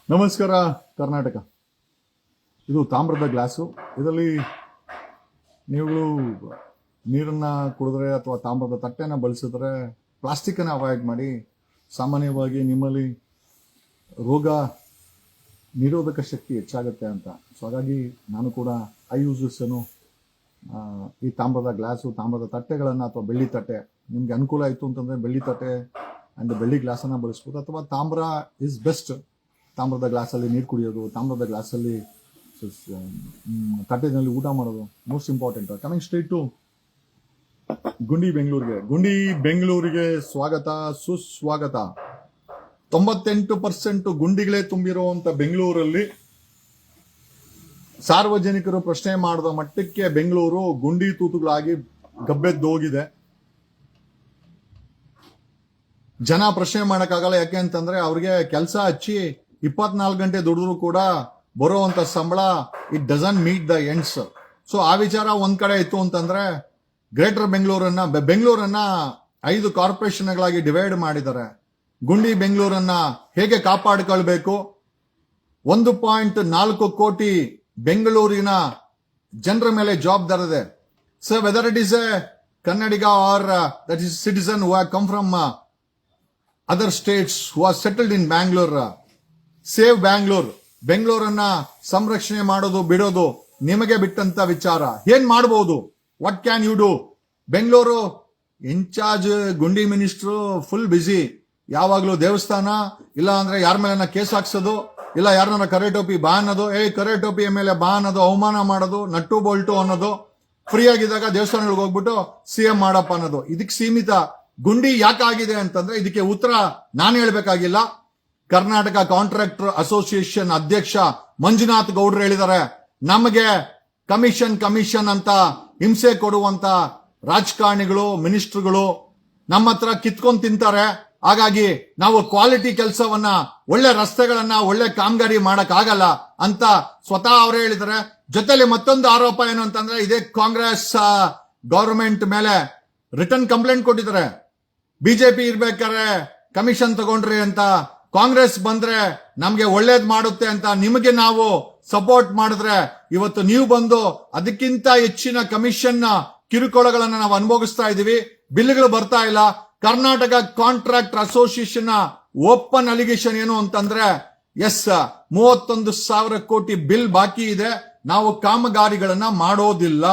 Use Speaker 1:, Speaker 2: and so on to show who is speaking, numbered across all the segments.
Speaker 1: ನಮಸ್ಕಾರ ಕರ್ನಾಟಕ. ಇದು ತಾಮ್ರದ ಗ್ಲಾಸು. ಇದರಲ್ಲಿ ನೀವು ನೀರನ್ನ ಕುಡಿದ್ರೆ ಅಥವಾ ತಾಮ್ರದ ತಟ್ಟೆನ ಬಳಸಿದ್ರೆ ಪ್ಲಾಸ್ಟಿಕ್ಕನ್ನು ಅವಾಯ್ಡ್ ಮಾಡಿ. ಸಾಮಾನ್ಯವಾಗಿ ನಿಮ್ಮಲ್ಲಿ ರೋಗ ನಿರೋಧಕ ಶಕ್ತಿ ಹೆಚ್ಚಾಗುತ್ತೆ ಅಂತ. ಸೊ ಹಾಗಾಗಿ ನಾನು ಕೂಡ ಐ ಯೂಸಸ್ ಈ ತಾಮ್ರದ ಗ್ಲಾಸು, ತಾಮ್ರದ ತಟ್ಟೆಗಳನ್ನು ಅಥವಾ ಬೆಳ್ಳಿ ತಟ್ಟೆ, ನಿಮ್ಗೆ ಅನುಕೂಲ ಆಯಿತು ಅಂತಂದರೆ ಬೆಳ್ಳಿ ತಟ್ಟೆ ಆ್ಯಂಡ್ ಬೆಳ್ಳಿ ಗ್ಲಾಸನ್ನು ಬಳಸ್ಬೋದು. ಅಥವಾ ತಾಮ್ರ ಇಸ್ ಬೆಸ್ಟ್. ತಾಮ್ರದ ಗ್ಲಾಸಲ್ಲಿ ನೀರು ಕುಡಿಯೋದು, ತಾಮ್ರದ ಗ್ಲಾಸಲ್ಲಿ ತಟ್ಟೆನಲ್ಲಿ ಊಟ ಮಾಡೋದು most important. Coming straight to ಗುಂಡಿ ಬೆಂಗಳೂರಿಗೆ ಸ್ವಾಗತ ಸುಸ್ವಾಗತ. 98% ಗುಂಡಿಗಳೇ ತುಂಬಿರುವಂತ ಬೆಂಗಳೂರಲ್ಲಿ ಸಾರ್ವಜನಿಕರು ಪ್ರಶ್ನೆ ಮಾಡಿದ ಮಟ್ಟಕ್ಕೆ ಬೆಂಗಳೂರು ಗುಂಡಿ ತೂತುಗಳಾಗಿ ಗಬ್ಬೆದ್ದೋಗಿದೆ. ಜನ ಪ್ರಶ್ನೆ ಮಾಡಕ್ಕಾಗಲ್ಲ. ಯಾಕೆ ಅಂತಂದ್ರೆ ಅವ್ರಿಗೆ ಕೆಲಸ ಹಚ್ಚಿ 24 ಗಂಟೆ ದುಡಿದ್ರು ಕೂಡ ಬರುವಂತ ಸಂಬಳ it doesn't meet the ends. So ಆ ವಿಚಾರ ಒಂದ್ ಕಡೆ ಇತ್ತು ಅಂತಂದ್ರೆ, ಗ್ರೇಟರ್ ಬೆಂಗಳೂರನ್ನ 5 ಕಾರ್ಪೊರೇಷನ್ಗಳಾಗಿ ಡಿವೈಡ್ ಮಾಡಿದ್ದಾರೆ. ಗುಂಡಿ ಬೆಂಗಳೂರನ್ನ ಹೇಗೆ ಕಾಪಾಡಿಕೊಳ್ಬೇಕು, 1.4 ಕೋಟಿ ಬೆಂಗಳೂರಿನ ಜನರ ಮೇಲೆ ಜವಾಬ್ದಾರಿದೆ. So whether it is a Kannadiga or that is citizen who have come from other states who are settled in Bangalore, save Bangalore. ಬೆಂಗಳೂರನ್ನ ಸಂರಕ್ಷಣೆ ಮಾಡೋದು ಬಿಡೋದು ನಿಮಗೆ ಬಿಟ್ಟಂತ ವಿಚಾರ. ಏನ್ ಮಾಡಬಹುದು, what can you do? Bengaluru in charge ಗುಂಡಿ ಮಿನಿಸ್ಟ್ರು ಫುಲ್ ಬಿಸಿ. ಯಾವಾಗ್ಲೂ ದೇವಸ್ಥಾನ, ಇಲ್ಲ ಅಂದ್ರೆ ಯಾರ ಮೇಲೆ ಕೇಸ್ ಹಾಕ್ಸೋದು, ಇಲ್ಲ ಯಾರನ್ನ ಕರೆ ಟೋಪಿ ಬಾ ಅನ್ನೋದು, ಕರೆ ಟೋಪಿ ಮೇಲೆ ಬಾ ಅನ್ನೋದು, ಅವಮಾನ ಮಾಡೋದು, ನಟ್ಟು ಬೋಲ್ಟು ಅನ್ನೋದು, ಫ್ರೀ ಆಗಿದ್ದಾಗ ದೇವಸ್ಥಾನಗಳಿಗೆ ಹೋಗ್ಬಿಟ್ಟು CM ಮಾಡಪ್ಪ ಅನ್ನೋದು. ಇದಕ್ಕೆ ಸೀಮಿತ. ಗುಂಡಿ ಯಾಕಾಗಿದೆ ಅಂತಂದ್ರೆ ಇದಕ್ಕೆ ಉತ್ತರ ನಾನು ಹೇಳ್ಬೇಕಾಗಿಲ್ಲ. ಕರ್ನಾಟಕ ಕಾಂಟ್ರಾಕ್ಟರ್ ಅಸೋಸಿಯೇಷನ್ ಅಧ್ಯಕ್ಷ ಮಂಜುನಾಥ್ ಗೌಡ್ರು ಹೇಳಿದ್ದಾರೆ, ನಮಗೆ ಕಮಿಷನ್ ಅಂತ ಹಿಂಸೆ ಕೊಡುವಂತ ರಾಜಕಾರಣಿಗಳು, ಮಿನಿಸ್ಟರ್ಗಳು ನಮ್ಮ ಹತ್ರ ಕಿತ್ಕೊಂಡ್ ತಿಂತಾರೆ. ಹಾಗಾಗಿ ನಾವು ಕ್ವಾಲಿಟಿ ಕೆಲಸವನ್ನ, ಒಳ್ಳೆ ರಸ್ತೆಗಳನ್ನ, ಒಳ್ಳೆ ಕಾಮಗಾರಿ ಮಾಡಕ್ ಆಗಲ್ಲ ಅಂತ ಸ್ವತಃ ಅವರೇ ಹೇಳಿದ್ದಾರೆ. ಜೊತೆಲಿ ಮತ್ತೊಂದು ಆರೋಪ ಏನು ಅಂತಂದ್ರೆ, ಇದೇ ಕಾಂಗ್ರೆಸ್ ಗವರ್ಮೆಂಟ್ ಮೇಲೆ ರಿಟರ್ನ್ ಕಂಪ್ಲೇಂಟ್ ಕೊಟ್ಟಿದ್ದಾರೆ. ಬಿಜೆಪಿ ಇರ್ಬೇಕಾದ್ರೆ ಕಮಿಷನ್ ತಗೊಂಡ್ರಿ ಅಂತ, ಕಾಂಗ್ರೆಸ್ ಬಂದ್ರೆ ನಮ್ಗೆ ಒಳ್ಳೇದ್ ಮಾಡುತ್ತೆ ಅಂತ ನಿಮಗೆ ನಾವು ಸಪೋರ್ಟ್ ಮಾಡಿದ್ರೆ, ಇವತ್ತು ನೀವು ಬಂದು ಅದಕ್ಕಿಂತ ಹೆಚ್ಚಿನ ಕಮಿಷನ್ ಕಿರುಕುಳಗಳನ್ನ ನಾವು ಅನುಭವಿಸ್ತಾ ಇದೀವಿ. ಬಿಲ್ಗಳು ಬರ್ತಾ ಇಲ್ಲ. Karnataka contractor association open allegation ಏನು ಅಂತಂದ್ರೆ, 31,000 ಕೋಟಿ ಬಿಲ್ ಬಾಕಿ ಇದೆ, ನಾವು ಕಾಮಗಾರಿಗಳನ್ನ ಮಾಡೋದಿಲ್ಲ.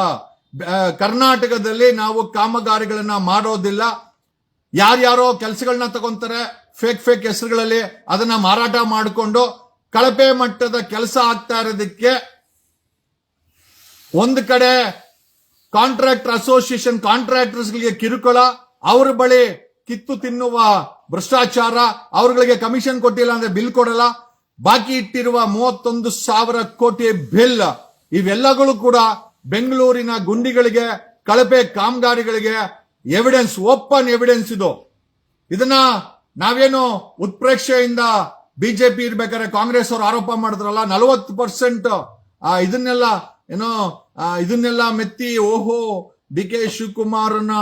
Speaker 1: ಕರ್ನಾಟಕದಲ್ಲಿ ನಾವು ಕಾಮಗಾರಿಗಳನ್ನ ಮಾಡೋದಿಲ್ಲ. ಯಾರ್ಯಾರೋ ಕೆಲಸಗಳನ್ನ ತಗೊಂತಾರೆ ಫೇಕ್ ಹೆಸರುಗಳಲ್ಲಿ, ಅದನ್ನ ಮಾರಾಟ ಮಾಡಿಕೊಂಡು ಕಳಪೆ ಮಟ್ಟದ ಕೆಲಸ ಆಗ್ತಾ ಇರೋದಕ್ಕೆ ಒಂದು ಕಡೆ ಕಾಂಟ್ರಾಕ್ಟರ್ ಅಸೋಸಿಯೇಷನ್ ಕಾಂಟ್ರಾಕ್ಟರ್ಸ್ಗಳಿಗೆ ಕಿರುಕುಳ, ಅವ್ರ ಬಳಿ ಕಿತ್ತು ತಿನ್ನುವ ಭ್ರಷ್ಟಾಚಾರ, ಅವ್ರಗಳಿಗೆ ಕಮಿಷನ್ ಕೊಟ್ಟಿಲ್ಲ ಅಂದ್ರೆ ಬಿಲ್ ಕೊಡಲ್ಲ, ಬಾಕಿ ಇಟ್ಟಿರುವ 31,000 ಕೋಟಿ ಬಿಲ್, ಇವೆಲ್ಲಗಳು ಕೂಡ ಬೆಂಗಳೂರಿನ ಗುಂಡಿಗಳಿಗೆ, ಕಳಪೆ ಕಾಮಗಾರಿಗಳಿಗೆ ಎವಿಡೆನ್ಸ್, ಓಪನ್ ಎವಿಡೆನ್ಸ್ ಇದು. ಇದನ್ನ ನಾವೇನು ಉತ್ಪ್ರೇಕ್ಷೆಯಿಂದ ಬಿಜೆಪಿ ಇರ್ಬೇಕಾದ್ರೆ ಕಾಂಗ್ರೆಸ್ ಅವರು ಆರೋಪ ಮಾಡಿದ್ರಲ್ಲ, 40% ಇದನ್ನೆಲ್ಲ ಮೆತ್ತಿ ಓಹೋ ಡಿ ಕೆ ಶಿವಕುಮಾರ್ನ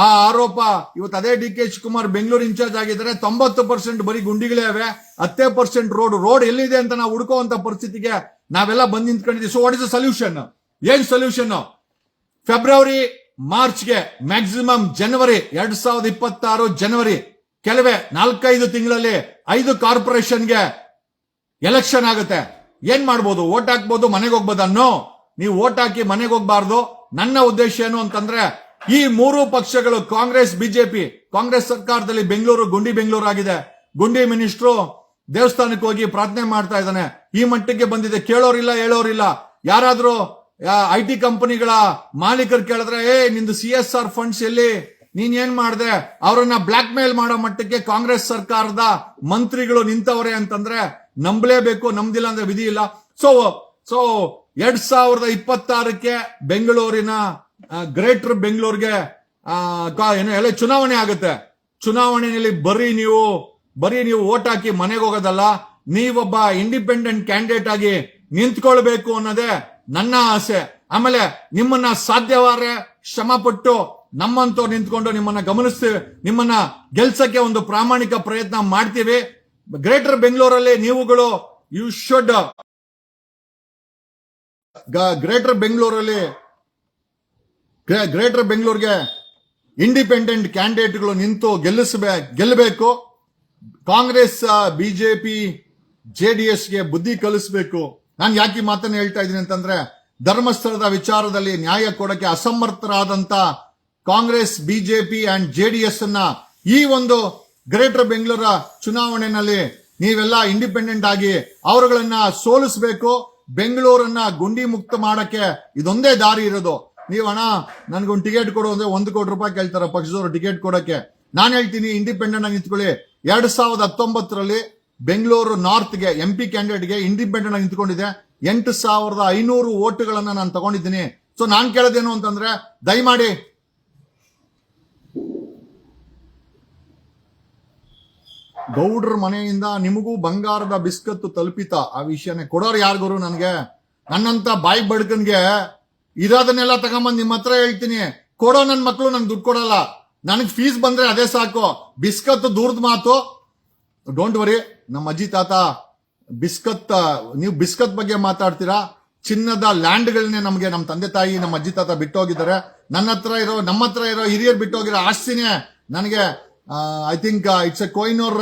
Speaker 1: ಆ ಆರೋಪ, ಇವತ್ತು ಅದೇ D K Shivakumar Bengaluru in charge ಆಗಿದ್ದಾರೆ. 90% ಬರೀ ಗುಂಡಿಗಳೇ ಅವೆ, 10% ರೋಡ್ ಎಲ್ಲಿದೆ ಅಂತ ನಾವು ಹುಡುಕುವಂತ ಪರಿಸ್ಥಿತಿಗೆ ನಾವೆಲ್ಲ ಬಂದು ನಿಂತ್ಕೊಂಡಿದ್ದೀವಿ. So what is the solution? ಏನ್ ಸೊಲ್ಯೂಷನ್? ಫೆಬ್ರವರಿ ಮಾರ್ಚ್ಗೆ ಮ್ಯಾಕ್ಸಿಮಮ್ ಜನವರಿ 2026 ಜನವರಿ, ಕೆಲವೇ 4-5 ತಿಂಗಳಲ್ಲಿ 5 ಕಾರ್ಪೊರೇಷನ್ಗೆ ಎಲೆಕ್ಷನ್ ಆಗುತ್ತೆ. ಏನ್ ಮಾಡ್ಬೋದು? ಓಟ್ ಹಾಕ್ಬೋದು, ಮನೆಗೆ ಹೋಗ್ಬೋದು. ಅನ್ನೋ ನೀವು ಓಟ್ ಹಾಕಿ ಮನೆಗೆ ಹೋಗ್ಬಾರ್ದು. ನನ್ನ ಉದ್ದೇಶ ಏನು ಅಂತಂದ್ರೆ, ಈ 3 ಪಕ್ಷಗಳು ಕಾಂಗ್ರೆಸ್, ಬಿಜೆಪಿ, ಕಾಂಗ್ರೆಸ್ ಸರ್ಕಾರದಲ್ಲಿ ಬೆಂಗಳೂರು ಗುಂಡಿ ಬೆಂಗಳೂರು ಆಗಿದೆ. ಗುಂಡಿ ಮಿನಿಸ್ಟ್ರು ದೇವಸ್ಥಾನಕ್ಕೆ ಹೋಗಿ ಪ್ರಾರ್ಥನೆ ಮಾಡ್ತಾ ಇದ್ದಾನೆ. ಈ ಮಟ್ಟಿಗೆ ಬಂದಿದೆ. ಕೇಳೋರಿಲ್ಲ, ಹೇಳೋರಿಲ್ಲ. ಯಾರಾದ್ರೂ IT ಕಂಪನಿಗಳ ಮಾಲೀಕರು ಕೇಳಿದ್ರೆ, ನಿಂದು CSR ಫಂಡ್ಸ್ ಎಲ್ಲಿ, ನೀನ್ ಏನ್ ಮಾಡ್ದೆ, ಅವರನ್ನ ಬ್ಲಾಕ್ ಮೇಲ್ ಮಾಡೋ ಮಟ್ಟಕ್ಕೆ ಕಾಂಗ್ರೆಸ್ ಸರ್ಕಾರದ ಮಂತ್ರಿಗಳು ನಿಂತವರೇ ಅಂತಂದ್ರೆ ನಂಬಲೇಬೇಕು. ನಂಬ್ದಿಲ್ಲ ಅಂದ್ರೆ ವಿಧಿ ಇಲ್ಲ. ಸೊ 2026ಕ್ಕೆ ಬೆಂಗಳೂರಿನ ಗ್ರೇಟರ್ ಬೆಂಗಳೂರಿಗೆ ಎಲ್ಲ ಚುನಾವಣೆ ಆಗುತ್ತೆ. ಚುನಾವಣೆಯಲ್ಲಿ ಬರೀ ನೀವು ಓಟ್ ಹಾಕಿ ಮನೆಗೆ ಹೋಗೋದಲ್ಲ, ನೀವೊಬ್ಬ ಇಂಡಿಪೆಂಡೆಂಟ್ ಕ್ಯಾಂಡಿಡೇಟ್ ಆಗಿ ನಿಂತ್ಕೊಳ್ಬೇಕು ಅನ್ನೋದೇ ನನ್ನ ಆಸೆ. ಆಮೇಲೆ ನಿಮ್ಮನ್ನ ಸಾಧ್ಯವಾದ್ರೆ ಶ್ರಮ ಪಟ್ಟು ನಮ್ಮಂತವ್ರು ನಿಂತ್ಕೊಂಡು ನಿಮ್ಮನ್ನ ಗಮನಿಸ್ತೀವಿ, ನಿಮ್ಮನ್ನ ಗೆಲ್ಸಕ್ಕೆ ಒಂದು ಪ್ರಾಮಾಣಿಕ ಪ್ರಯತ್ನ ಮಾಡ್ತೀವಿ. ಗ್ರೇಟರ್ ಬೆಂಗಳೂರಲ್ಲಿ ನೀವುಗಳು ಯು ಶುಡ್ ಗ್ರೇಟರ್ ಬೆಂಗಳೂರಲ್ಲಿ ಗ್ರೇಟರ್ ಬೆಂಗಳೂರಿಗೆ ಇಂಡಿಪೆಂಡೆಂಟ್ ಕ್ಯಾಂಡಿಡೇಟ್ಗಳು ನಿಂತು ಗೆಲ್ಲಬೇಕು. ಕಾಂಗ್ರೆಸ್ ಬಿಜೆಪಿ ಜೆಡಿಎಸ್ಗೆ ಬುದ್ಧಿ ಕಲಿಸಬೇಕು. ನಾನು ಯಾಕೆ ಮಾತನ್ನು ಹೇಳ್ತಾ ಇದ್ದೀನಿ ಅಂತಂದ್ರೆ, ಧರ್ಮಸ್ಥಳದ ವಿಚಾರದಲ್ಲಿ ನ್ಯಾಯ ಕೊಡಕ್ಕೆ ಅಸಮರ್ಥರಾದಂತ ಕಾಂಗ್ರೆಸ್ ಬಿಜೆಪಿ ಅಂಡ್ ಜೆಡಿಎಸ್ ಅನ್ನ ಈ ಒಂದು ಗ್ರೇಟರ್ ಬೆಂಗಳೂರ ಚುನಾವಣೆಯಲ್ಲಿ ನೀವೆಲ್ಲ ಇಂಡಿಪೆಂಡೆಂಟ್ ಆಗಿ ಅವರುಗಳನ್ನ ಸೋಲಿಸಬೇಕು. ಬೆಂಗಳೂರನ್ನ ಗುಂಡಿ ಮುಕ್ತ ಮಾಡಕ್ಕೆ ಇದೊಂದೇ ದಾರಿ ಇರೋದು. ನೀವು ಹಣ ನನ್ಗೊಂದು ಟಿಕೆಟ್ ಕೊಡು ಅಂದ್ರೆ 1 ಕೋಟಿ ರೂಪಾಯಿ ಕೇಳ್ತಾರೆ ಪಕ್ಷದವರು ಟಿಕೆಟ್ ಕೊಡಕ್ಕೆ. ನಾನು ಹೇಳ್ತೀನಿ ಇಂಡಿಪೆಂಡೆಂಟ್ ಆಗಿ ನಿಂತ್ಕೊಳ್ಳಿ. 2019ರಲ್ಲಿ ಬೆಂಗಳೂರು ನಾರ್ತ್ಗೆ MP ಕ್ಯಾಂಡಿಡೇಟ್ಗೆ ಇಂಡಿಪೆಂಡೆಂಟ್ ಆಗಿ ನಿಂತ್ಕೊಂಡಿದೆ. 8,500 ಓಟುಗಳನ್ನ ನಾನು ತಗೊಂಡಿದ್ದೀನಿ. ಸೊ ನಾನ್ ಕೇಳೋದೇನು ಅಂತಂದ್ರೆ, ದಯಮಾಡಿ ಗೌಡ್ರ ಮನೆಯಿಂದ ನಿಮಗೂ ಬಂಗಾರದ ಬಿಸ್ಕತ್ತು ತಲುಪಿತ ಆ ವಿಷಯನೇ ಕೊಡೋರು ಯಾರಿಗೂ ನನಗೆ. ನನ್ನಂತ ಬಾಯಿ ಬಡ್ಕನ್ಗೆ ಇರೋದನ್ನೆಲ್ಲ ತಗೊಂಬಂದ್ ನಿಮ್ಮ ಹತ್ರ ಹೇಳ್ತೀನಿ. ಕೊಡೋ ನನ್ ಮಕ್ಳು ನನ್ಗೆ ದುಡ್ಡು ಕೊಡಲ್ಲ. ನನಗ್ ಫೀಸ್ ಬಂದ್ರೆ ಅದೇ ಸಾಕು. ಬಿಸ್ಕತ್ ದೂರದ ಮಾತು. ಡೋಂಟ್ ವರಿ, ನಮ್ಮ ಅಜ್ಜಿ ತಾತ ಬಿಸ್ಕತ್, ನೀವು ಬಿಸ್ಕತ್ ಬಗ್ಗೆ ಮಾತಾಡ್ತೀರಾ. ಚಿನ್ನದ ಲ್ಯಾಂಡ್ಗಳನ್ನೇ ನಮ್ಗೆ ನಮ್ಮ ತಂದೆ ತಾಯಿ ನಮ್ಮ ಅಜ್ಜಿ ತಾತ ಬಿಟ್ಟೋಗಿದ್ದಾರೆ. ನಮ್ಮ ಹತ್ರ ಇರೋ ಹಿರಿಯರು ಬಿಟ್ಟೋಗಿರೋ ಆಸ್ತಿನೇ ನನಗೆ I think it's A Kohinoor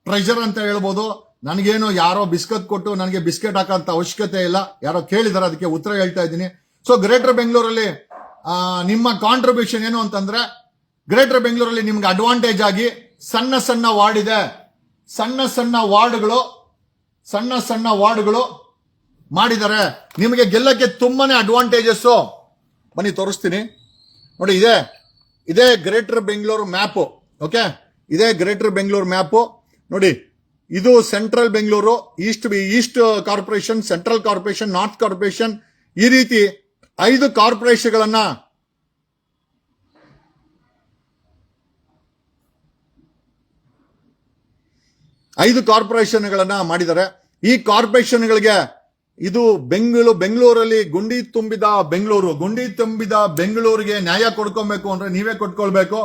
Speaker 1: treasure ಅಂತ ಹೇಳ್ಬೋದು. ನನಗೇನು ಯಾರೋ ಬಿಸ್ಕತ್ ಕೊಟ್ಟು ನನಗೆ ಬಿಸ್ಕೆಟ್ ಹಾಕೋಂತ ಅವಶ್ಯಕತೆ ಇಲ್ಲ. ಯಾರೋ ಕೇಳಿದಾರೆ, ಅದಕ್ಕೆ ಉತ್ತರ ಹೇಳ್ತಾ ಇದ್ದೀನಿ. ಸೊ ಗ್ರೇಟರ್ ಬೆಂಗಳೂರಲ್ಲಿ ನಿಮ್ಮ ಕಾಂಟ್ರಿಬ್ಯೂಷನ್ ಏನು ಅಂತಂದ್ರೆ, ಗ್ರೇಟರ್ ಬೆಂಗಳೂರಲ್ಲಿ ನಿಮ್ಗೆ ಅಡ್ವಾಂಟೇಜ್ ಆಗಿ ಸಣ್ಣ ಸಣ್ಣ ವಾರ್ಡ್ ಇದೆ. ಸಣ್ಣ ವಾರ್ಡ್ಗಳು ಮಾಡಿದ್ದಾರೆ. ನಿಮಗೆ ಗೆಲ್ಲಕ್ಕೆ ತುಂಬಾನೇ ಅಡ್ವಾಂಟೇಜಸ್. ಬನ್ನಿ ತೋರಿಸ್ತೀನಿ ನೋಡಿ. ಇದೇ ಗ್ರೇಟರ್ ಬೆಂಗಳೂರು ಮ್ಯಾಪ್. ಓಕೆ, ಇದೇ ಗ್ರೇಟರ್ ಬೆಂಗಳೂರು ಮ್ಯಾಪ್ ನೋಡಿ. ಇದು central Bengaluru, East corporation, central corporation, north corporation, ಈ ರೀತಿ 5 ಕಾರ್ಪೊರೇಷನ್ಗಳನ್ನ ಮಾಡಿದ್ದಾರೆ. ಈ ಕಾರ್ಪೊರೇಷನ್ಗಳಿಗೆ ಇದು ಬೆಂಗಳೂರಲ್ಲಿ ಗುಂಡಿ ತುಂಬಿದ ಬೆಂಗಳೂರಿಗೆ ನ್ಯಾಯ ಕೊಡ್ಕೊಬೇಕು ಅಂದ್ರೆ ನೀವೇ ಕೊಟ್ಕೊಳ್ಬೇಕು.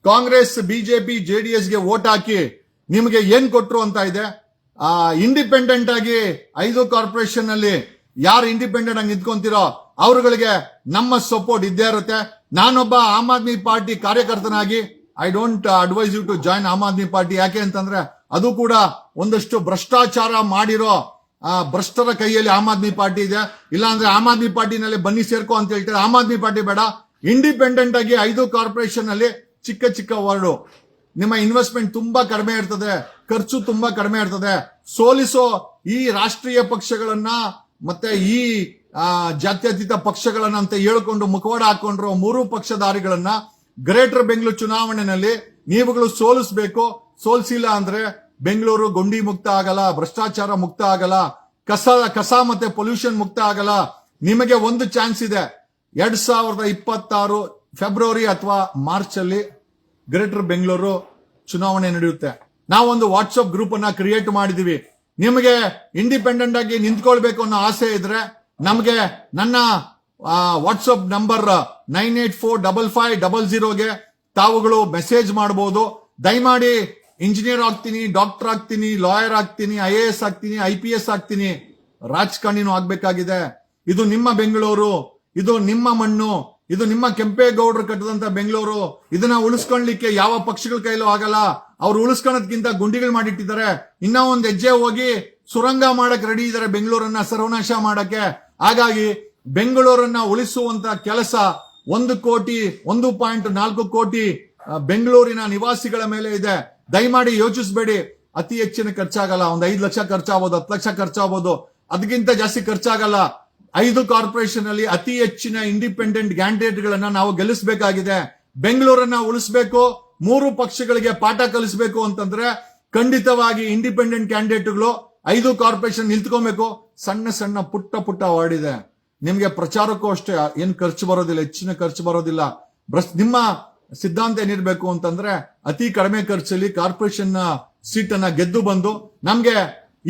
Speaker 1: ಕಾಂಗ್ರೆಸ್ ಬಿಜೆಪಿ ಜೆಡಿಎಸ್ಗೆ ವೋಟ್ ಹಾಕಿ ನಿಮಗೆ ಏನ್ ಕೊಟ್ರು ಅಂತ ಇದೆ. ಇಂಡಿಪೆಂಡೆಂಟ್ ಆಗಿ 5 ಕಾರ್ಪೊರೇಷನ್ ಅಲ್ಲಿ ಯಾರು ಇಂಡಿಪೆಂಡೆಂಟ್ ಆಗಿ ನಿಂತ್ಕೊಂತೀರೋ ಅವರುಗಳಿಗೆ ನಮ್ಮ ಸಪೋರ್ಟ್ ಇದ್ದೇ ಇರುತ್ತೆ. ನಾನೊಬ್ಬ ಆಮ್ ಆದ್ಮಿ ಪಾರ್ಟಿ ಕಾರ್ಯಕರ್ತನಾಗಿ I don't advise you to join Aam Aadmi Party. ಯಾಕೆ ಅಂತಂದ್ರೆ ಅದು ಕೂಡ ಒಂದಷ್ಟು ಭ್ರಷ್ಟಾಚಾರ ಮಾಡಿರೋ ಭ್ರಷ್ಟರ ಕೈಯಲ್ಲಿ ಆಮ್ ಆದ್ಮಿ ಪಾರ್ಟಿ ಇದೆ. ಇಲ್ಲಾಂದ್ರೆ ಆಮ್ ಆದ್ಮಿ ಪಾರ್ಟಿನಲ್ಲಿ ಬನ್ನಿ ಸೇರ್ಕೋ ಅಂತ ಹೇಳ್ತಾರೆ. ಆಮ್ ಆದ್ಮಿ ಪಾರ್ಟಿ ಬೇಡ. ಇಂಡಿಪೆಂಡೆಂಟ್ ಆಗಿ 5 ಕಾರ್ಪೊರೇಷನ್ ಅಲ್ಲಿ ಚಿಕ್ಕ ವಾರ್ಡು, ನಿಮ್ಮ ಇನ್ವೆಸ್ಟ್ಮೆಂಟ್ ತುಂಬಾ ಕಡಿಮೆ ಇರ್ತದೆ, ಖರ್ಚು ತುಂಬಾ ಕಡಿಮೆ ಇರ್ತದೆ. ಸೋಲಿಸೋ ಈ ರಾಷ್ಟ್ರೀಯ ಪಕ್ಷಗಳನ್ನ ಮತ್ತೆ ಈ ಜಾತ್ಯತೀತ ಪಕ್ಷಗಳನ್ನ ಅಂತ ಹೇಳ್ಕೊಂಡು ಮುಖವಾಡ ಹಾಕೊಂಡ್ರು 3 ಪಕ್ಷಧಾರಿಗಳನ್ನ ಗ್ರೇಟರ್ ಬೆಂಗಳೂರು ಚುನಾವಣೆಯಲ್ಲಿ ನೀವುಗಳು ಸೋಲಿಸಬೇಕು. ಸೋಲಿಸಿಲ್ಲ ಅಂದ್ರೆ ಬೆಂಗಳೂರು ಗುಂಡಿ ಮುಕ್ತ ಆಗಲ್ಲ, ಭ್ರಷ್ಟಾಚಾರ ಮುಕ್ತ ಆಗಲ್ಲ, ಕಸ ಮತ್ತೆ ಪೊಲ್ಯೂಷನ್ ಮುಕ್ತ ಆಗಲ್ಲ. ನಿಮಗೆ ಒಂದು ಚಾನ್ಸ್ ಇದೆ. 2026 ಫೆಬ್ರವರಿ ಅಥವಾ ಮಾರ್ಚ್ ಅಲ್ಲಿ ಗ್ರೇಟರ್ ಬೆಂಗಳೂರು ಚುನಾವಣೆ ನಡೆಯುತ್ತೆ. ನಾವೊಂದು ವಾಟ್ಸ್ಆಪ್ ಗ್ರೂಪ್ ಅನ್ನ ಕ್ರಿಯೇಟ್ ಮಾಡಿದೀವಿ. ನಿಮಗೆ ಇಂಡಿಪೆಂಡೆಂಟ್ ಆಗಿ ನಿಂತ್ಕೊಳ್ಬೇಕು ಅನ್ನೋ ಆಸೆ ಇದ್ರೆ ನಮಗೆ ನನ್ನ ವಾಟ್ಸ್ಆಪ್ ನಂಬರ್ 984550ಗೆ ತಾವುಗಳು ಮೆಸೇಜ್ ಮಾಡಬಹುದು. ದಯಮಾಡಿ ಇಂಜಿನಿಯರ್ ಆಗ್ತೀನಿ, ಡಾಕ್ಟರ್ ಆಗ್ತೀನಿ, ಲಾಯರ್ ಆಗ್ತೀನಿ, IAS ಆಗ್ತೀನಿ, IPS ಆಗ್ತೀನಿ, ರಾಜಕಾರಣಿನೂ ಆಗ್ಬೇಕಾಗಿದೆ. ಇದು ನಿಮ್ಮ ಬೆಂಗಳೂರು, ಇದು ನಿಮ್ಮ ಮಣ್ಣು, ಇದು ನಿಮ್ಮ ಕೆಂಪೇಗೌಡರು ಕಟ್ಟದಂತ ಬೆಂಗಳೂರು. ಇದನ್ನ ಉಳಿಸ್ಕೊಳ್ಲಿಕ್ಕೆ ಯಾವ ಪಕ್ಷಗಳ ಕೈಲೂ ಆಗಲ್ಲ. ಅವ್ರು ಉಳಿಸ್ಕೊಳ್ಳೋದಕ್ಕಿಂತ ಗುಂಡಿಗಳು ಮಾಡಿಟ್ಟಿದ್ದಾರೆ. ಇನ್ನ ಒಂದ್ ಹೆಜ್ಜೆ ಹೋಗಿ ಸುರಂಗ ಮಾಡಕ್ ರೆಡಿ ಇದ್ದಾರೆ ಬೆಂಗಳೂರನ್ನ ಸರ್ವನಾಶ ಮಾಡಕ್ಕೆ. ಹಾಗಾಗಿ ಬೆಂಗಳೂರನ್ನ ಉಳಿಸುವಂತ ಕೆಲಸ 1.4 ಕೋಟಿ ಬೆಂಗಳೂರಿನ ನಿವಾಸಿಗಳ ಮೇಲೆ ಇದೆ. ದಯಮಾಡಿ ಯೋಚಿಸಬೇಡಿ. ಅತಿ ಹೆಚ್ಚಿನ ಖರ್ಚಾಗಲ್ಲ. ಒಂದು 5 ಲಕ್ಷ ಖರ್ಚಾಗಬಹುದು, 10 ಲಕ್ಷ ಖರ್ಚಾಗಬಹುದು, ಅದಕ್ಕಿಂತ ಜಾಸ್ತಿ ಖರ್ಚಾಗಲ್ಲ. 5 ಕಾರ್ಪೊರೇಷನ್ ಅಲ್ಲಿ ಅತಿ ಹೆಚ್ಚಿನ ಇಂಡಿಪೆಂಡೆಂಟ್ ಕ್ಯಾಂಡಿಡೇಟ್ಗಳನ್ನ ನಾವು ಗೆಲ್ಲಿಸಬೇಕಾಗಿದೆ. ಬೆಂಗಳೂರನ್ನ ಉಳಿಸಬೇಕು. 3 ಪಕ್ಷಗಳಿಗೆ ಪಾಠ ಕಲಿಸಬೇಕು ಅಂತಂದ್ರೆ ಖಂಡಿತವಾಗಿ ಇಂಡಿಪೆಂಡೆಂಟ್ ಕ್ಯಾಂಡಿಡೇಟ್ಗಳು 5 ಕಾರ್ಪೊರೇಷನ್ ನಿಲ್ತ್ಕೊಬೇಕು. ಸಣ್ಣ ಪುಟ್ಟ ವಾರ್ಡ್ ಇದೆ. ನಿಮ್ಗೆ ಪ್ರಚಾರಕ್ಕೂ ಅಷ್ಟೇ ಏನ್ ಖರ್ಚು ಬರೋದಿಲ್ಲ, ಹೆಚ್ಚಿನ ಖರ್ಚು ಬರೋದಿಲ್ಲ. ನಿಮ್ಮ ಸಿದ್ಧಾಂತ ಏನಿರ್ಬೇಕು ಅಂತಂದ್ರೆ ಅತಿ ಕಡಿಮೆ ಖರ್ಚಲ್ಲಿ ಕಾರ್ಪೊರೇಷನ್ ಸೀಟ್ ಅನ್ನ ಗೆದ್ದು ಬಂದು ನಮ್ಗೆ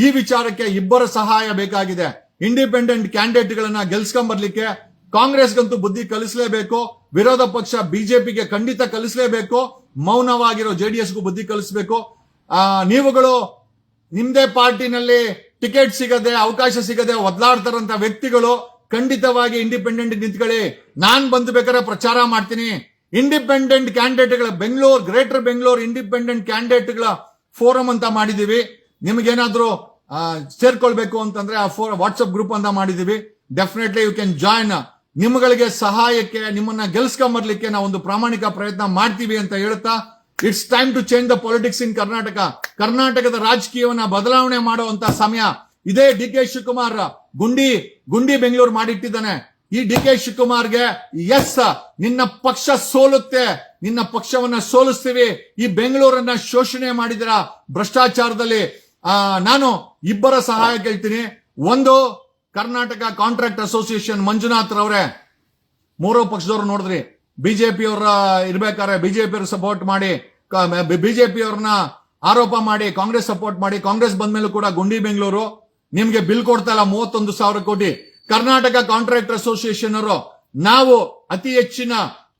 Speaker 1: ಈ ವಿಚಾರಕ್ಕೆ ಇಬ್ಬರ ಸಹಾಯ ಬೇಕಾಗಿದೆ. ಇಂಡಿಪೆಂಡೆಂಟ್ ಕ್ಯಾಂಡಿಡೇಟ್ ಗಳನ್ನ ಗೆಲ್ಸ್ಕೊಂಡ್ ಬರ್ಲಿಕ್ಕೆ ಕಾಂಗ್ರೆಸ್ಗಂತೂ ಬುದ್ಧಿ ಕಲಿಸಲೇಬೇಕು. ವಿರೋಧ ಪಕ್ಷ ಬಿಜೆಪಿಗೆ ಖಂಡಿತ ಕಲಿಸಲೇಬೇಕು. ಮೌನವಾಗಿರೋ JDSಗೂ ಬುದ್ಧಿ ಕಲಿಸಬೇಕು. ನೀವುಗಳು ನಿಮ್ದೇ ಪಾರ್ಟಿನಲ್ಲಿ ಟಿಕೆಟ್ ಸಿಗದೆ ಅವಕಾಶ ಸಿಗದೆ ಒದ್ಲಾಡ್ತಾರಂತ ವ್ಯಕ್ತಿಗಳು ಖಂಡಿತವಾಗಿ ಇಂಡಿಪೆಂಡೆಂಟ್ ನಿಂತ್ಕೊಳ್ಳಿ. ನಾನ್ ಬಂದು ಬೇಕಾದ್ರೆ ಪ್ರಚಾರ ಮಾಡ್ತೀನಿ. ಇಂಡಿಪೆಂಡೆಂಟ್ ಕ್ಯಾಂಡಿಡೇಟ್ಗಳ ಬೆಂಗಳೂರು, ಗ್ರೇಟರ್ ಬೆಂಗಳೂರು ಇಂಡಿಪೆಂಡೆಂಟ್ ಕ್ಯಾಂಡಿಡೇಟ್ಗಳ ಫೋರಂ ಅಂತ ಮಾಡಿದೀವಿ. ನಿಮ್ಗೇನಾದ್ರೂ ಸೇರ್ಕೊಳ್ಬೇಕು ಅಂತಂದ್ರೆ ಆ ವಾಟ್ಸ್ಆಪ್ ಗ್ರೂಪ್ ಅಂತ ಮಾಡಿದೀವಿ. Definitely you can join. ನಿಮ್ಗಳಿಗೆ ಸಹಾಯಕ್ಕೆ, ನಿಮ್ಮನ್ನ ಗೆಲ್ಸ್ಕೊಂಬರ್ಲಿಕ್ಕೆ ನಾವು ಒಂದು ಪ್ರಾಮಾಣಿಕ ಪ್ರಯತ್ನ ಮಾಡ್ತೀವಿ ಅಂತ ಹೇಳ್ತಾ, it's time to change the politics in Karnataka. ಕರ್ನಾಟಕದ ರಾಜಕೀಯವನ್ನ ಬದಲಾವಣೆ ಮಾಡುವಂತ ಸಮಯ ಇದೇ. ಡಿ ಕೆ ಶಿವಕುಮಾರ್ ಗುಂಡಿ ಬೆಂಗಳೂರು ಮಾಡಿಟ್ಟಿದ್ದಾನೆ. ಈ ಡಿ ಕೆ ಶಿವಕುಮಾರ್ಗೆ ಎಸ್, ನಿನ್ನ ಪಕ್ಷ ಸೋಲುತ್ತೆ, ನಿನ್ನ ಪಕ್ಷವನ್ನ ಸೋಲಿಸ್ತೀವಿ. ಈ ಬೆಂಗಳೂರನ್ನ ಶೋಷಣೆ ಮಾಡಿದಿರ ಭ್ರಷ್ಟಾಚಾರದಲ್ಲಿ. ನಾನು ಇಬ್ಬರ ಸಹಾಯ ಕೇಳ್ತೀನಿ. ಒಂದು, ಕರ್ನಾಟಕ ಕಾಂಟ್ರಾಕ್ಟ್ ಅಸೋಸಿಯೇಷನ್ ಮಂಜುನಾಥ್ ರವರೇ, ಮೂರು ಪಕ್ಷದವ್ರು ನೋಡಿದ್ರಿ, ಬಿಜೆಪಿ ಅವರ ಇರ್ಬೇಕಾದ್ರೆ ಬಿಜೆಪಿ ಅವ್ರ ಸಪೋರ್ಟ್ ಮಾಡಿ, ಬಿಜೆಪಿ ಅವ್ರನ್ನ ಆರೋಪ ಮಾಡಿ ಕಾಂಗ್ರೆಸ್ ಸಪೋರ್ಟ್ ಮಾಡಿ, ಕಾಂಗ್ರೆಸ್ ಬಂದ್ಮೇಲೂ ಕೂಡ ಗುಂಡಿ ಬೆಂಗಳೂರು ನಿಮ್ಗೆ ಬಿಲ್ ಕೊಡ್ತಾ ಇಲ್ಲ 31,000 ಕೋಟಿ. ಕರ್ನಾಟಕ ಕಾಂಟ್ರಾಕ್ಟ್ ಅಸೋಸಿಯೇಷನ್ ಅವರು ನಾವು ಅತಿ ಹೆಚ್ಚಿನ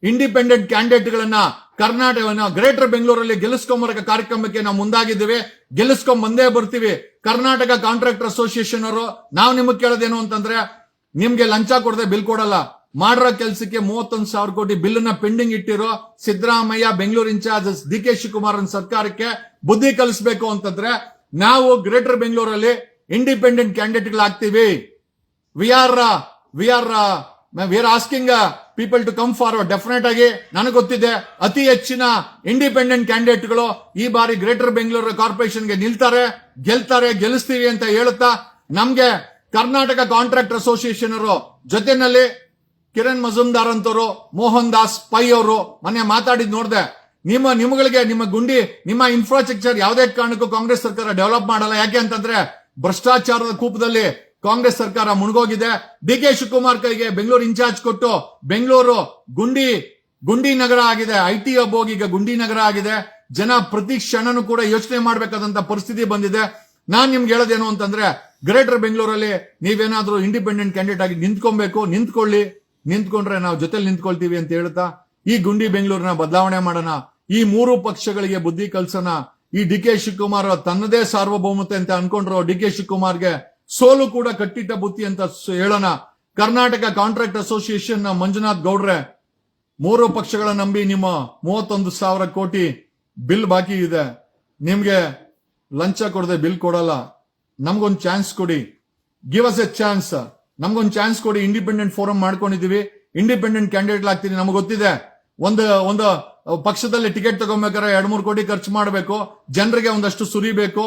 Speaker 1: ಇಂಡಿಪೆಂಡೆಂಟ್ ಕ್ಯಾಂಡಿಡೇಟ್ಗಳನ್ನ ಕರ್ನಾಟಕವನ್ನ ಗ್ರೇಟರ್ ಬೆಂಗಳೂರಲ್ಲಿ ಗೆಲ್ಲಿಸ್ಕೊಂಬರಕ ಕಾರ್ಯಕ್ರಮಕ್ಕೆ ನಾವು ಮುಂದಾಗಿದ್ದೇವೆ. ಗೆಲ್ಲಿಸ್ಕೊಂಡ್ ಬಂದೇ ಬರ್ತೀವಿ. ಕರ್ನಾಟಕ ಕಾಂಟ್ರಾಕ್ಟರ್ ಅಸೋಸಿಯೇಷನ್ ಅವರು ನಾವು ನಿಮಗೆ ಕೇಳೋದೇನು ಅಂತಂದ್ರೆ, ನಿಮ್ಗೆ ಲಂಚ ಕೊಡದೆ ಬಿಲ್ ಕೊಡಲ್ಲ. ಮಾಡಿರೋ ಕೆಲಸಕ್ಕೆ 31,000 ಕೋಟಿ ಬಿಲ್ ನ ಪೆಂಡಿಂಗ್ ಇಟ್ಟಿರೋ ಸಿದ್ದರಾಮಯ್ಯ ಬೆಂಗಳೂರು ಇನ್ಚಾರ್ಜ್ ಡಿ ಕೆ ಶಿವಕುಮಾರ್ ಸರ್ಕಾರಕ್ಕೆ ಬುದ್ಧಿ ಕಲಿಸಬೇಕು ಅಂತಂದ್ರೆ ನಾವು ಗ್ರೇಟರ್ ಬೆಂಗಳೂರಲ್ಲಿ ಇಂಡಿಪೆಂಡೆಂಟ್ ಕ್ಯಾಂಡಿಡೇಟ್ಗಳಾಗ್ತೀವಿ. We are asking people to come forward. Definite ಆಗಿ ನನಗೆ ಗೊತ್ತಿದೆ ಅತಿ ಹೆಚ್ಚಿನ ಇಂಡಿಪೆಂಡೆಂಟ್ ಕ್ಯಾಂಡಿಡೇಟ್ಗಳು ಈ ಬಾರಿ ಗ್ರೇಟರ್ ಬೆಂಗಳೂರು ಕಾರ್ಪೊರೇಷನ್ಗೆ ನಿಲ್ತಾರೆ, ಗೆಲ್ತಾರೆ, ಗೆಲ್ಲಿಸ್ತೀವಿ ಅಂತ ಹೇಳುತ್ತಾ, ನಮ್ಗೆ ಕರ್ನಾಟಕ ಕಾಂಟ್ರಾಕ್ಟ್ ಅಸೋಸಿಯೇಷನ್ ಅವರು ಜೊತೆನಲ್ಲಿ ಕಿರಣ್ ಮಜುಮ್ದಾರ್ ಅಂತವರು, ಮೋಹನ್ ದಾಸ್ ಪೈ ಅವರು ಮೊನ್ನೆ ಮಾತಾಡಿದ್ ನೋಡಿದೆ. ನಿಮ್ಮಗಳಿಗೆ ನಿಮ್ಮ ಇನ್ಫ್ರಾಸ್ಟ್ರಕ್ಚರ್ ಯಾವುದೇ ಕಾರಣಕ್ಕೂ ಕಾಂಗ್ರೆಸ್ ಸರ್ಕಾರ ಡೆವಲಪ್ ಮಾಡಲ್ಲ. ಯಾಕೆ ಅಂತಂದ್ರೆ ಭ್ರಷ್ಟಾಚಾರದ ಕೂಪದಲ್ಲಿ ಕಾಂಗ್ರೆಸ್ ಸರ್ಕಾರ ಮುಳುಗೋಗಿದೆ. ಡಿ ಕೆ ಶಿವಕುಮಾರ್ ಕೈಗೆ ಬೆಂಗಳೂರು ಇನ್ಚಾರ್ಜ್ ಕೊಟ್ಟು ಬೆಂಗಳೂರು ಗುಂಡಿ ನಗರ ಆಗಿದೆ. ಐಟಿ ಹಬ್ ಹೋಗಿ ಈಗ ಗುಂಡಿ ನಗರ ಆಗಿದೆ. ಜನ ಪ್ರತಿ ಕ್ಷಣನೂ ಕೂಡ ಯೋಚನೆ ಮಾಡಬೇಕಾದಂತ ಪರಿಸ್ಥಿತಿ ಬಂದಿದೆ. ನಾನ್ ನಿಮ್ಗೆ ಹೇಳೋದೇನು ಅಂತಂದ್ರೆ, ಗ್ರೇಟರ್ ಬೆಂಗಳೂರಲ್ಲಿ ನೀವೇನಾದ್ರೂ ಇಂಡಿಪೆಂಡೆಂಟ್ ಕ್ಯಾಂಡಿಡೇಟ್ ಆಗಿ ನಿಂತ್ಕೊಂಡ್ರೆ ನಾವು ಜೊತೆಲಿ ನಿಂತ್ಕೊಳ್ತೀವಿ ಅಂತ ಹೇಳ್ತಾ, ಈ ಗುಂಡಿ ಬೆಂಗಳೂರಿನ ಬದಲಾವಣೆ ಮಾಡೋಣ. ಈ ಮೂರು ಪಕ್ಷಗಳಿಗೆ ಬುದ್ಧಿ ಕಲ್ಸೋಣ. ಈ ಡಿ ಕೆ ಶಿವಕುಮಾರ್ ತನ್ನದೇ ಸಾರ್ವಭೌಮತೆ ಅಂತ ಅನ್ಕೊಂಡ್ರು ಡಿ ಕೆ ಶಿವಕುಮಾರ್ಗೆ ಸೋಲು ಕೂಡ ಕಟ್ಟಿಟ್ಟ ಬುತ್ತಿ ಅಂತ ಹೇಳೋಣ. ಕರ್ನಾಟಕ ಕಾಂಟ್ರಾಕ್ಟ್ ಅಸೋಸಿಯೇಷನ್ ಮಂಜುನಾಥ್ ಗೌಡ್ರೆ, ಮೂರು ಪಕ್ಷಗಳ ನಂಬಿ ನಿಮ್ಮ 31,000 ಕೋಟಿ ಬಿಲ್ ಬಾಕಿ ಇದೆ. ನಿಮ್ಗೆ ಲಂಚ ಕೊಡದೆ ಬಿಲ್ ಕೊಡಲ್ಲ. ನಮ್ಗೊಂದು ಚಾನ್ಸ್ ಕೊಡಿ, ಗಿವ್ ಅಸ್ ಎ ಚಾನ್ಸ್. ನಮ್ಗೊಂದು ಚಾನ್ಸ್ ಕೊಡಿ. ಇಂಡಿಪೆಂಡೆಂಟ್ ಫೋರಂ ಮಾಡ್ಕೊಂಡಿದೀವಿ, ಇಂಡಿಪೆಂಡೆಂಟ್ ಕ್ಯಾಂಡಿಡೇಟ್ ಆಗ್ತೀನಿ. ನಮ್ಗೆ ಗೊತ್ತಿದೆ ಒಂದು ಪಕ್ಷದಲ್ಲಿ ಟಿಕೆಟ್ ತಗೊಬೇಕಾದ್ರೆ 2-3 ಕೋಟಿ ಖರ್ಚು ಮಾಡಬೇಕು, ಜನರಿಗೆ ಒಂದಷ್ಟು ಸುರಿಬೇಕು.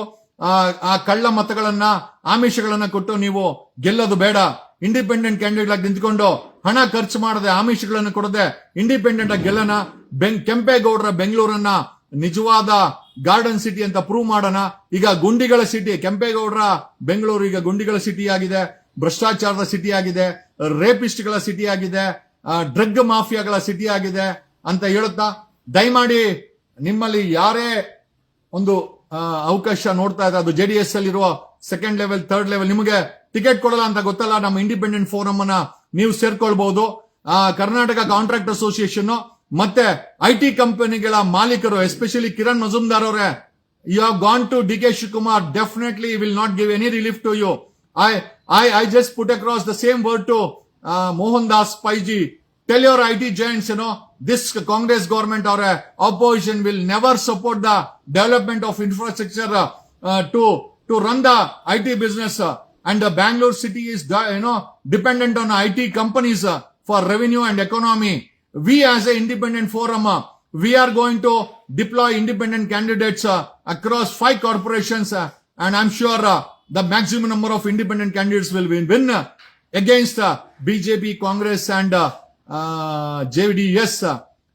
Speaker 1: ಆ ಕಳ್ಳ ಮತಗಳನ್ನ, ಆಮಿಷಗಳನ್ನ ಕೊಟ್ಟು ನೀವು ಗೆಲ್ಲೋದು ಬೇಡ. ಇಂಡಿಪೆಂಡೆಂಟ್ ಕ್ಯಾಂಡಿಡೇಟ್ ಆಗಿ ನಿಂತ್ಕೊಂಡು ಹಣ ಖರ್ಚು ಮಾಡದೆ, ಆಮಿಷಗಳನ್ನ ಕೊಡದೆ ಇಂಡಿಪೆಂಡೆಂಟ್ ಆಗಿ ಗೆಲ್ಲೋಣ. ಕೆಂಪೇಗೌಡರ ಬೆಂಗಳೂರನ್ನ ನಿಜವಾದ ಗಾರ್ಡನ್ ಸಿಟಿ ಅಂತ ಪ್ರೂವ್ ಮಾಡೋಣ. ಈಗ ಗುಂಡಿಗಳ ಸಿಟಿ ಕೆಂಪೇಗೌಡರ ಬೆಂಗಳೂರು ಈಗ ಗುಂಡಿಗಳ ಸಿಟಿ ಆಗಿದೆ, ಭ್ರಷ್ಟಾಚಾರದ ಸಿಟಿ ಆಗಿದೆ, ರೇಪಿಸ್ಟ್ಗಳ ಸಿಟಿ ಆಗಿದೆ, ಡ್ರಗ್ ಮಾಫಿಯಾಗಳ ಸಿಟಿ ಆಗಿದೆ ಅಂತ ಹೇಳುತ್ತಾ, ದಯಮಾಡಿ ನಿಮ್ಮಲ್ಲಿ ಯಾರೇ ಒಂದು ಅವಕಾಶ ನೋಡ್ತಾ ಇದ್ರೆ, ಅದು ಜೆಡಿಎಸ್ ಅಲ್ಲಿ ಇರುವ ಸೆಕೆಂಡ್ ಲೆವೆಲ್, ಥರ್ಡ್ ಲೆವೆಲ್, ನಿಮಗೆ ಟಿಕೆಟ್ ಕೊಡಲ್ಲ ಅಂತ ಗೊತ್ತಲ್ಲ, ನಮ್ಮ ಇಂಡಿಪೆಂಡೆಂಟ್ ಫೋರಂ ಅನ್ನ ನೀವು ಸೇರ್ಕೊಳ್ಬಹುದು. ಕರ್ನಾಟಕ ಕಾಂಟ್ರಾಕ್ಟ್ ಅಸೋಸಿಯೇಷನ್ ಮತ್ತೆ ಐಟಿ ಕಂಪನಿಗಳ ಮಾಲೀಕರು, ಎಸ್ಪೆಷಲಿ ಕಿರಣ್ ಮಜುಮ್ದಾರ್ ಅವರೇ, you have gone to D K Shivakumar, definitely will not give any relief to you. I just put across the same word to Mohan Das Paiji. Tell your IT giants, this Congress government or opposition will never support the development of infrastructure to run the IT business. And the Bangalore city is, dependent on IT companies for revenue and economy. We as an independent forum, we are going to deploy independent candidates across 5 corporations, and I'm sure the maximum number of independent candidates will win against BJP, Congress and JDS.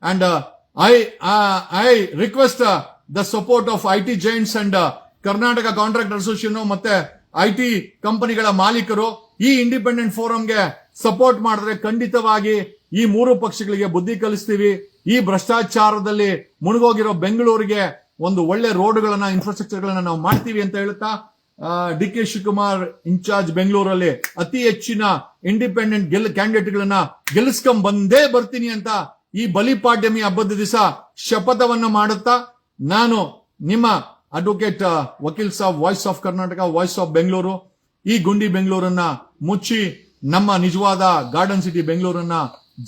Speaker 1: And I request the support of IT giants and Karnataka Contract Association ಮತ್ತೆ IT ಕಂಪನಿಗಳ ಮಾಲೀಕರು ಈ independent ಫೋರಂಗೆ support ಮಾಡಿದ್ರೆ ಖಂಡಿತವಾಗಿ ಈ ಮೂರು ಪಕ್ಷಗಳಿಗೆ ಬುದ್ಧಿ ಕಲಿಸ್ತೀವಿ. ಈ ಭ್ರಷ್ಟಾಚಾರದಲ್ಲಿ ಮುಳುಗೋಗಿರೋ ಬೆಂಗಳೂರಿಗೆ ಒಂದು ಒಳ್ಳೆ ರೋಡ್ಗಳನ್ನ, ಇನ್ಫ್ರಾಸ್ಟ್ರಕ್ಚರ್ ಗಳನ್ನ ನಾವು ಮಾಡ್ತೀವಿ ಅಂತ ಹೇಳುತ್ತಾ, ಡಿ ಕೆ ಶಿವಕುಮಾರ್ ಇನ್ಚಾರ್ಜ್ ಬೆಂಗಳೂರಲ್ಲಿ ಅತಿ ಹೆಚ್ಚಿನ ಇಂಡಿಪೆಂಡೆಂಟ್ ಕ್ಯಾಂಡಿಡೇಟ್ ಗಳನ್ನ ಗೆಲ್ಲಿಸ್ಕೊಂಡ್ ಬಂದೇ ಬರ್ತೀನಿ ಅಂತ ಈ ಬಲಿಪಾಡ್ಯಮಿ ಹಬ್ಬದ ದಿವಸ ಶಪಥವನ್ನ ಮಾಡುತ್ತಾ, ನಾನು ನಿಮ್ಮ ಅಡ್ವೊಕೇಟ್ ವಕೀಲ್ ಸಾಬ್, voice of Karnataka, voice of Bengaluru, ಈ ಗುಂಡಿ ಬೆಂಗಳೂರನ್ನ ಮುಚ್ಚಿ ನಮ್ಮ ನಿಜವಾದ ಗಾರ್ಡನ್ ಸಿಟಿ ಬೆಂಗಳೂರನ್ನ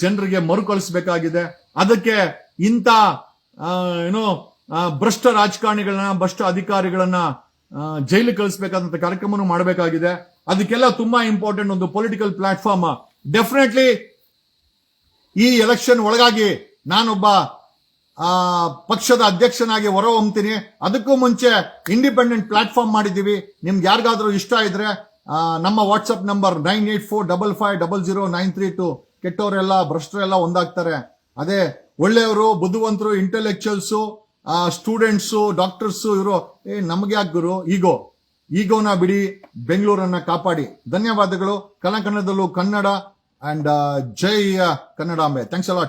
Speaker 1: ಜನರಿಗೆ ಮರುಕಳಿಸಬೇಕಾಗಿದೆ. ಅದಕ್ಕೆ ಇಂಥ ಭ್ರಷ್ಟ ರಾಜಕಾರಣಿಗಳನ್ನ, ಭ್ರಷ್ಟ ಅಧಿಕಾರಿಗಳನ್ನ ಜೈಲಿಗೆ ಕಳಿಸಬೇಕಾದಂತ ಕಾರ್ಯಕ್ರಮನೂ ಮಾಡಬೇಕಾಗಿದೆ. ಅದಕ್ಕೆಲ್ಲ ತುಂಬಾ ಇಂಪಾರ್ಟೆಂಟ್ ಒಂದು ಪೊಲಿಟಿಕಲ್ ಪ್ಲಾಟ್ಫಾರ್ಮ್. ಡೆಫಿನೆಟ್ಲಿ ಈ ಎಲೆಕ್ಷನ್ ಒಳಗಾಗಿ ನಾನೊಬ್ಬ ಪಕ್ಷದ ಅಧ್ಯಕ್ಷನಾಗಿ ಹೊರಹೊಮ್ತೀನಿ. ಅದಕ್ಕೂ ಮುಂಚೆ ಇಂಡಿಪೆಂಡೆಂಟ್ ಪ್ಲಾಟ್ಫಾರ್ಮ್ ಮಾಡಿದ್ದೀವಿ. ನಿಮ್ಗೆ ಯಾರಿಗಾದ್ರೂ ಇಷ್ಟ ಇದ್ರೆ ನಮ್ಮ ವಾಟ್ಸ್ಆಪ್ ನಂಬರ್ 9845500932. ಕೆಟ್ಟವರೆಲ್ಲ ಭ್ರಷ್ಟರೆಲ್ಲ ಒಂದಾಗ್ತಾರೆ. ಅದೇ ಒಳ್ಳೆಯವರು, ಬುದ್ಧಿವಂತರು, ಇಂಟೆಲೆಕ್ಚುಯಲ್ಸು, ಸ್ಟೂಡೆಂಟ್ಸು, ಡಾಕ್ಟರ್ಸು ಇವರು ನಮ್ಗೆ ಯಾಕೆ ಗುರು ಈಗೋನ ಬಿಡಿ, ಬೆಂಗಳೂರನ್ನ ಕಾಪಾಡಿ. ಧನ್ಯವಾದಗಳು. ಕನ್ನಡದಲ್ಲೂ Kannada and Jai Kannadambe. Thanks a lot.